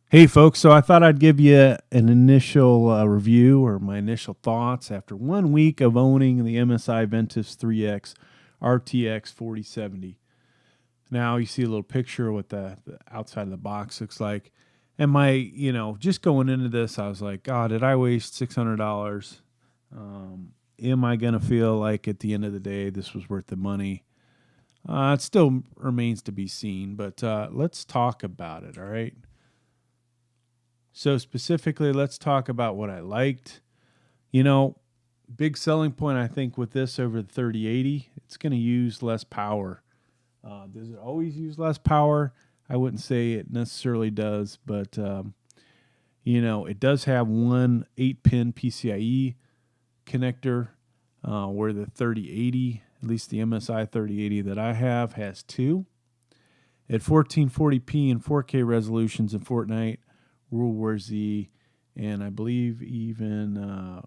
Hey folks, so I thought I'd give you an initial review or my initial thoughts after 1 week of owning the MSI Ventus 3X RTX 4070. Now you see a little picture of what the outside of the box looks like. And just going into this, I was like, God, did I waste $600? Am I going to feel like at the end of the day this was worth the money? It still remains to be seen, but let's talk about it, all right? So specifically, let's talk about what I liked. You know, big selling point I think with this over the 3080, it's going to use less power. Does it always use less power? I wouldn't say it necessarily does, but it does have one 8-pin PCIe connector, where the 3080, at least the MSI 3080 that I have, has two. At 1440p and 4K resolutions in Fortnite, World War Z, and I believe even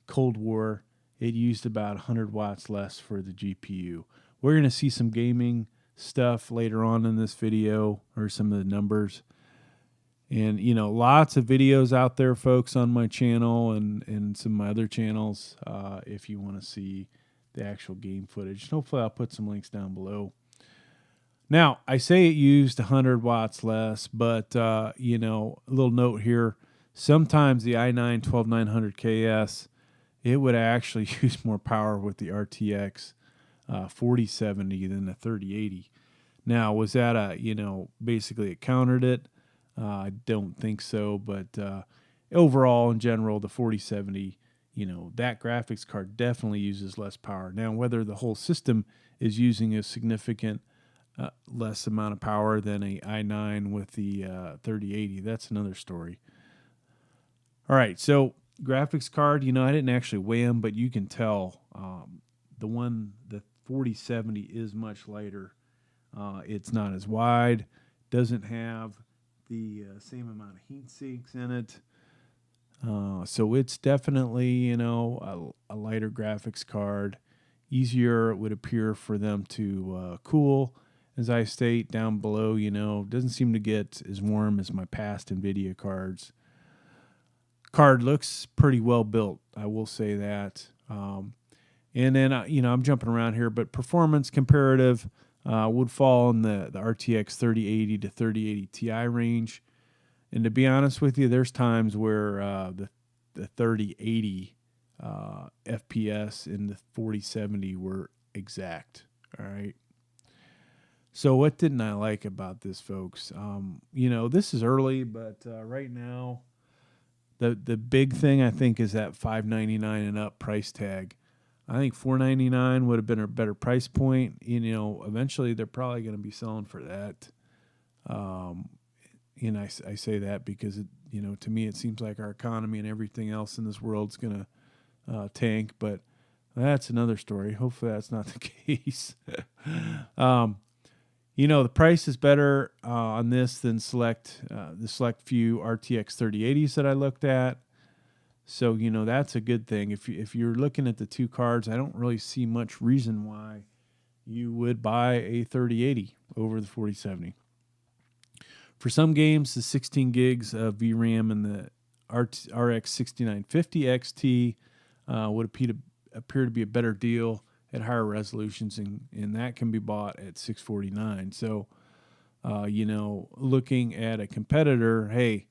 Cold War, it used about 100 watts less for the GPU. We're going to see some gaming stuff later on in this video, or some of the numbers. And, lots of videos out there, folks, on my channel and some of my other channels if you want to see the actual game footage. Hopefully I'll put some links down below. Now, I say it used 100 watts less, but, a little note here. Sometimes the i9-12900kf, it would actually use more power with the RTX 4070 than the 3080. Now, was that basically it countered it? I don't think so, but overall, in general, the 4070, that graphics card definitely uses less power. Now, whether the whole system is using a significant less amount of power than a i9 with the 3080, that's another story. All right, so graphics card, I didn't actually weigh them, but you can tell the 4070 is much lighter. It's not as wide, doesn't have the same amount of heat sinks in it. So it's definitely, a lighter graphics card. Easier, it would appear, for them to cool. As I state down below, doesn't seem to get as warm as my past NVIDIA cards. Card looks pretty well built, I will say that. And then, I'm jumping around here, but performance comparative would fall in the RTX 3080 to 3080 Ti range. And to be honest with you, there's times where the 3080 FPS and the 4070 were exact, all right? So what didn't I like about this, folks? This is early, but right now, the big thing I think is that $599 and up price tag. I think $499 would have been a better price point. Eventually they're probably going to be selling for that. And I say that because to me it seems like our economy and everything else in this world is going to tank, but that's another story. Hopefully that's not the case. The price is better on this than the select few RTX 3080s that I looked at. So, that's a good thing. If you're looking at the two cards, I don't really see much reason why you would buy a 3080 over the 4070. For some games, the 16 gigs of VRAM and the RX 6950 XT would appear to be a better deal at higher resolutions, and that can be bought at $649. So, looking at a competitor, hey,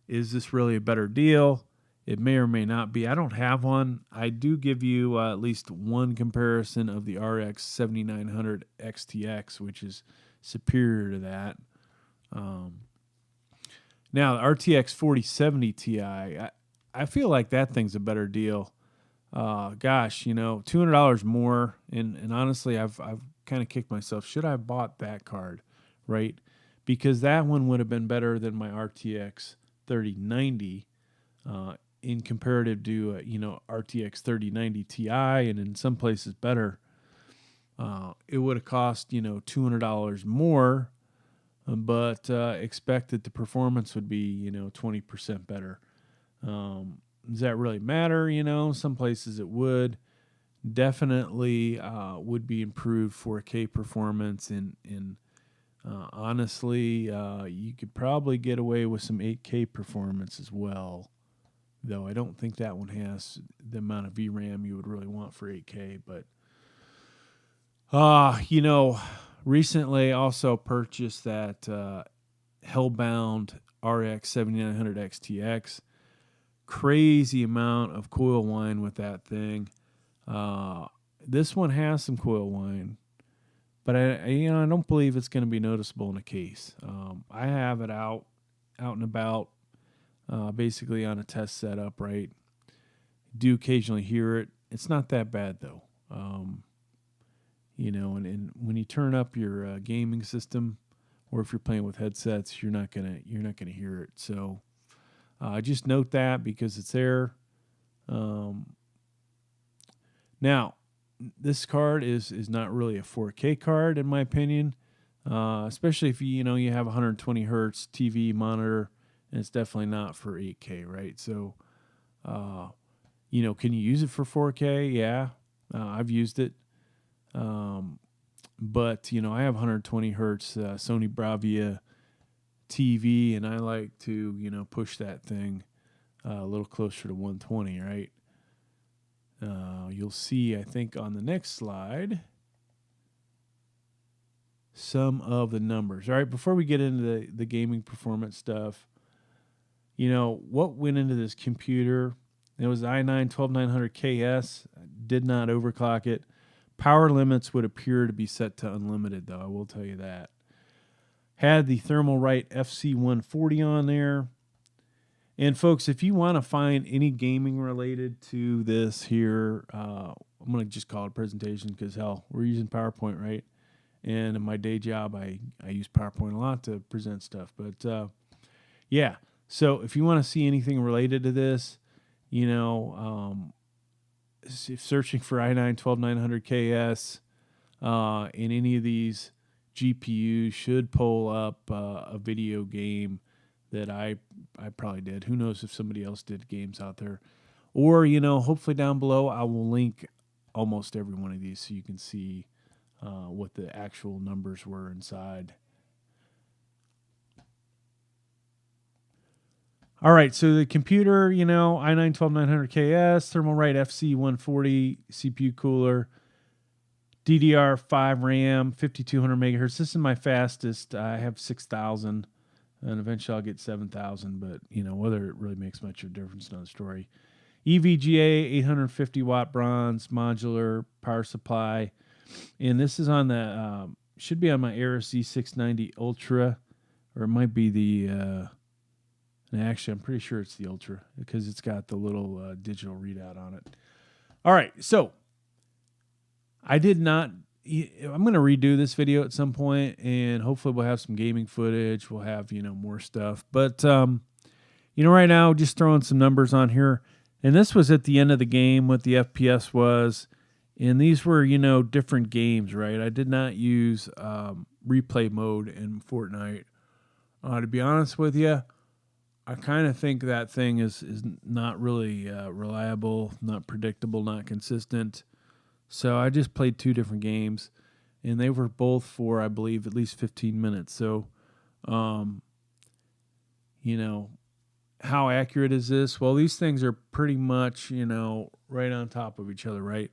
is this really a better deal? It may or may not be. I don't have one. I do give you at least one comparison of the RX 7900 XTX, which is superior to that. Now, the RTX 4070 Ti, I feel like that thing's a better deal. $200 more, and honestly, I've kind of kicked myself. Should I have bought that card, right? Because that one would have been better than my RTX 3090 in comparative to RTX 3090 Ti, and in some places better. It would have cost $200 more, but expect that the performance would be 20% better. Does that really matter? Some places it would. Definitely would be improved 4K performance in Honestly, you could probably get away with some 8K performance as well, though I don't think that one has the amount of VRAM you would really want for 8K. But, recently also purchased that Hellbound RX 7900 XTX. Crazy amount of coil whine with that thing. This one has some coil whine, but I don't believe it's going to be noticeable in a case. I have it out and about, basically on a test setup, right? Do occasionally hear it. It's not that bad though. And when you turn up your gaming system, or if you're playing with headsets, you're not gonna hear it. So just note that because it's there. Now, this card is not really a 4K card in my opinion, especially if you have 120 hertz TV monitor, and it's definitely not for 8K, right? So, can you use it for 4K? Yeah, I've used it, but I have 120 hertz Sony Bravia TV, and I like to push that thing a little closer to 120, right? You'll see, I think, on the next slide, some of the numbers. All right, before we get into the gaming performance stuff, what went into this computer? It was i9-12900kf. Did not overclock it. Power limits would appear to be set to unlimited, though. I will tell you that. Had the Thermalright FC140 on there. And folks, if you want to find any gaming related to this here, I'm going to just call it a presentation because, hell, we're using PowerPoint, right? And in my day job, I use PowerPoint a lot to present stuff. But, yeah, so if you want to see anything related to this, searching for i9-12900kf in any of these GPUs should pull up a video game that I probably did. Who knows if somebody else did games out there. Or, hopefully down below I will link almost every one of these so you can see what the actual numbers were inside. All right, so the computer, i9-12900kf, Thermalright FC140 CPU cooler, DDR5 RAM, 5200 megahertz. This is my fastest. I have 6,000. And eventually I'll get 7,000, but, whether it really makes much of a difference, another story. EVGA, 850-watt bronze, modular power supply. And this is on the, should be on my Aorus Z690 Ultra, or it might be the, actually, I'm pretty sure it's the Ultra, because it's got the little digital readout on it. All right, so I'm going to redo this video at some point, and hopefully we'll have some gaming footage. We'll have, more stuff. But, right now, just throwing some numbers on here. And this was at the end of the game, what the FPS was. And these were, different games, right? I did not use replay mode in Fortnite. To be honest with you, I kind of think that thing is not really reliable, not predictable, not consistent. So I just played two different games, and they were both for, I believe, at least 15 minutes. So, how accurate is this? Well, these things are pretty much, right on top of each other, right?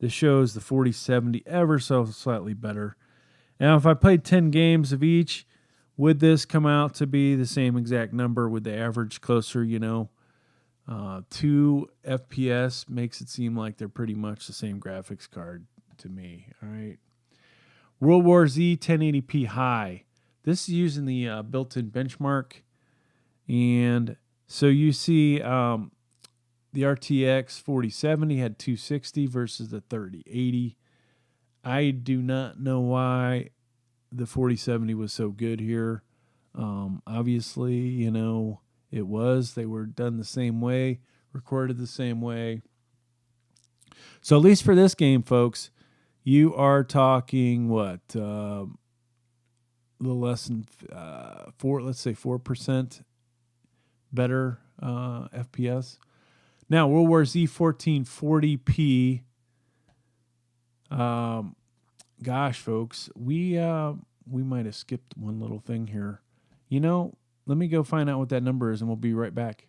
This shows the 4070 ever so slightly better. Now, if I played 10 games of each, would this come out to be the same exact number? Would the average closer, 2 FPS makes it seem like they're pretty much the same graphics card to me. All right. World War Z 1080p high. This is using the built-in benchmark. And so you see the RTX 4070 had 260 versus the 3080. I do not know why the 4070 was so good here. Obviously, it was. They were done the same way, recorded the same way. So at least for this game, folks, you are talking what? A little less than 4% better FPS. Now, World War Z 1440p. Gosh, folks, we we might have skipped one little thing here. You know, let me go find out what that number is, and we'll be right back.